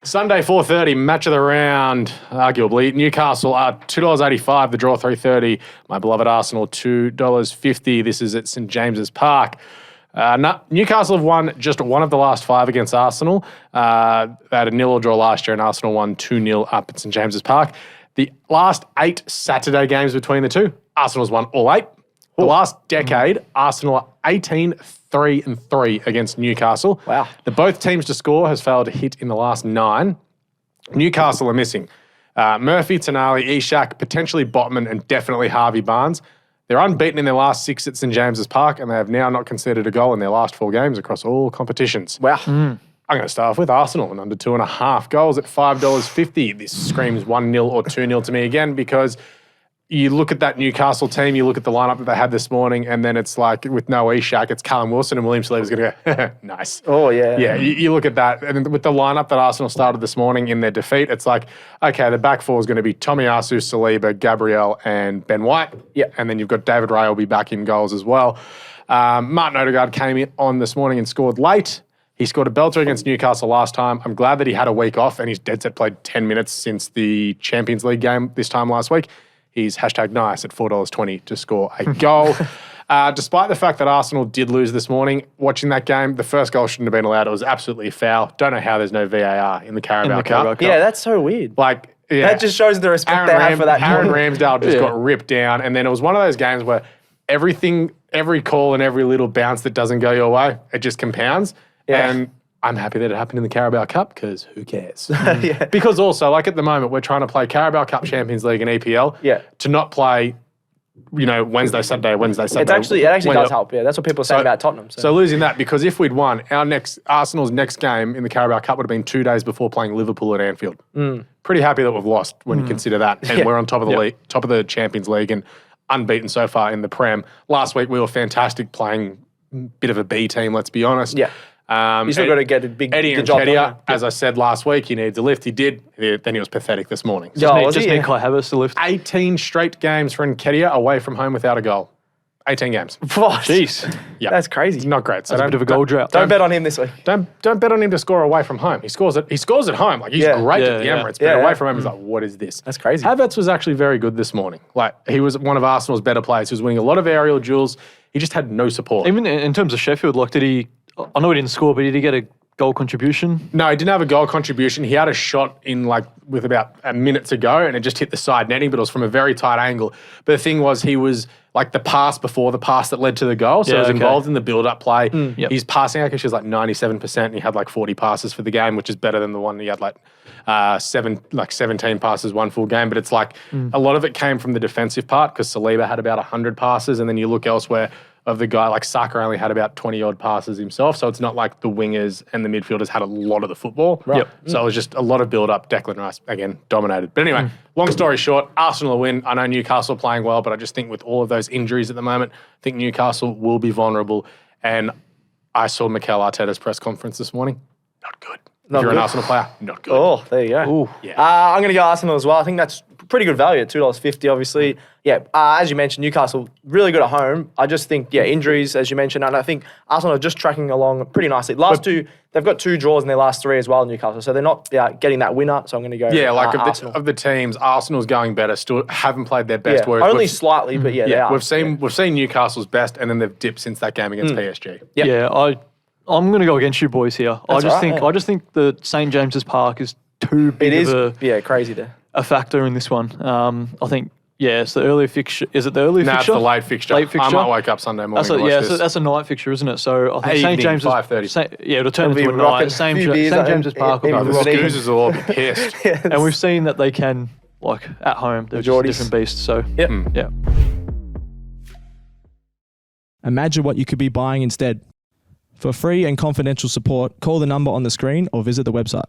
Sunday, 4:30, match of the round, arguably. Newcastle are $2.85, the draw $3.30. My beloved Arsenal, $2.50. This is at St James's Park. Newcastle have won just one of the last five against Arsenal. They had a 0 draw last year, and Arsenal won 2-0 up at St James's Park. The last 8 Saturday games between the two, Arsenal's won all 8. The last decade, Arsenal are 18-3-3 against Newcastle. Wow. Both teams to score has failed to hit in the last 9. Newcastle are missing Murphy, Donnelly, Ishak, potentially Botman, and definitely Harvey Barnes. They're unbeaten in their last 6 at St James's Park, and they have now not conceded a goal in their last 4 games across all competitions. Wow. I'm going to start off with Arsenal and under 2.5 goals at $5.50. This screams 1-0 or 2-0 to me again, because you look at that Newcastle team, you look at the lineup that they had this morning, and then it's like with no Ishak, it's Callum Wilson, and William Saliba's going to go, nice. Oh, yeah. Yeah, you look at that, and with the lineup that Arsenal started this morning in their defeat, it's like, okay, the back four is going to be Tomiyasu, Saliba, Gabriel, and Ben White. Yeah. And then you've got David Ray will be back in goals as well. Martin Odegaard came on this morning and scored late. He scored a belter against Newcastle last time. I'm glad that he had a week off, and he's dead set played 10 minutes since the Champions League game this time last week. He's #nice at $4.20 to score a goal. Despite the fact that Arsenal did lose this morning, watching that game, the first goal shouldn't have been allowed. It was absolutely a foul. Don't know how there's no VAR in the Carabao Cup. Yeah, that's so weird. Like, yeah. That just shows the respect they have for that. Aaron Ramsdale just got ripped down, and then it was one of those games where every call and every little bounce that doesn't go your way, it just compounds. Yeah. And I'm happy that it happened in the Carabao Cup, because who cares? Yeah. Because also, like at the moment, we're trying to play Carabao Cup, Champions League, and EPL. Yeah. To not play, Wednesday, Sunday. It actually does help. Yeah, that's what people are saying about Tottenham. So losing that, because if we'd won, Arsenal's next game in the Carabao Cup would have been 2 days before playing Liverpool at Anfield. Pretty happy that we've lost when you consider that, and we're on top of the league, top of the Champions League, and unbeaten so far in the Prem. Last week we were fantastic, playing bit of a B team. Let's be honest. Yeah. You still got to get a big Eddie job Nketiah, as I said last week, he needs a lift. He did. Then he was pathetic this morning. Just need Kai Havertz to lift. 18 straight games for Nketiah away from home without a goal. 18 games. What? Jeez. Yeah. That's crazy. Not great. So That's a bit of a goal drought. Don't bet on him this week. Don't bet on him to score away from home. He scores at home. Like, he's great at the Emirates, but away from home, he's like, what is this? That's crazy. Havertz was actually very good this morning. Like, he was one of Arsenal's better players. He was winning a lot of aerial duels. He just had no support. Even in terms of Sheffield, like, I know he didn't score, but did he get a goal contribution? No, he didn't have a goal contribution. He had a shot with about a minute to go, and it just hit the side netting, but it was from a very tight angle. But the thing was, he was like the pass before the pass that led to the goal. So he was involved in the build-up play. His passing accuracy was like 97%, and he had like 40 passes for the game, which is better than the one he had 17 passes one full game. But it's like a lot of it came from the defensive part, because Saliba had about 100 passes, and then you look elsewhere of the guy, like Saka only had about 20-odd passes himself. So it's not like the wingers and the midfielders had a lot of the football. Right. So it was just a lot of build-up. Declan Rice, again, dominated. But anyway, long story short, Arsenal win. I know Newcastle are playing well, but I just think with all of those injuries at the moment, I think Newcastle will be vulnerable. And I saw Mikel Arteta's press conference this morning. Not good. If you're an Arsenal player, not good. Oh, there you go. Ooh, yeah. I'm going to go Arsenal as well. I think that's pretty good value at $2.50, obviously. Yeah, as you mentioned, Newcastle, really good at home. I just think, injuries, as you mentioned, and I think Arsenal are just tracking along pretty nicely. They've got 2 draws in their last 3 as well, Newcastle, so they're not getting that winner, so I'm going to go Arsenal. Of the teams, Arsenal's going better, still haven't played their best work. Only slightly, but they are. We've seen Newcastle's best, and then they've dipped since that game against PSG. Yep. Yeah, I'm going to go against you boys here. I just think the St James's Park is too big crazy there. A factor in this one. I think, it's the early fixture. Is it the early fixture? No, it's the late fixture. I might wake up Sunday morning to watch this. So that's a night fixture, isn't it? So I think St James's 5:30. It'll turn into a night. St James's Park will be the Scoozers will all be pissed. Yes. And we've seen that they can, at home, they're just a different beast. So yeah. Imagine what you could be buying instead. For free and confidential support, call the number on the screen or visit the website.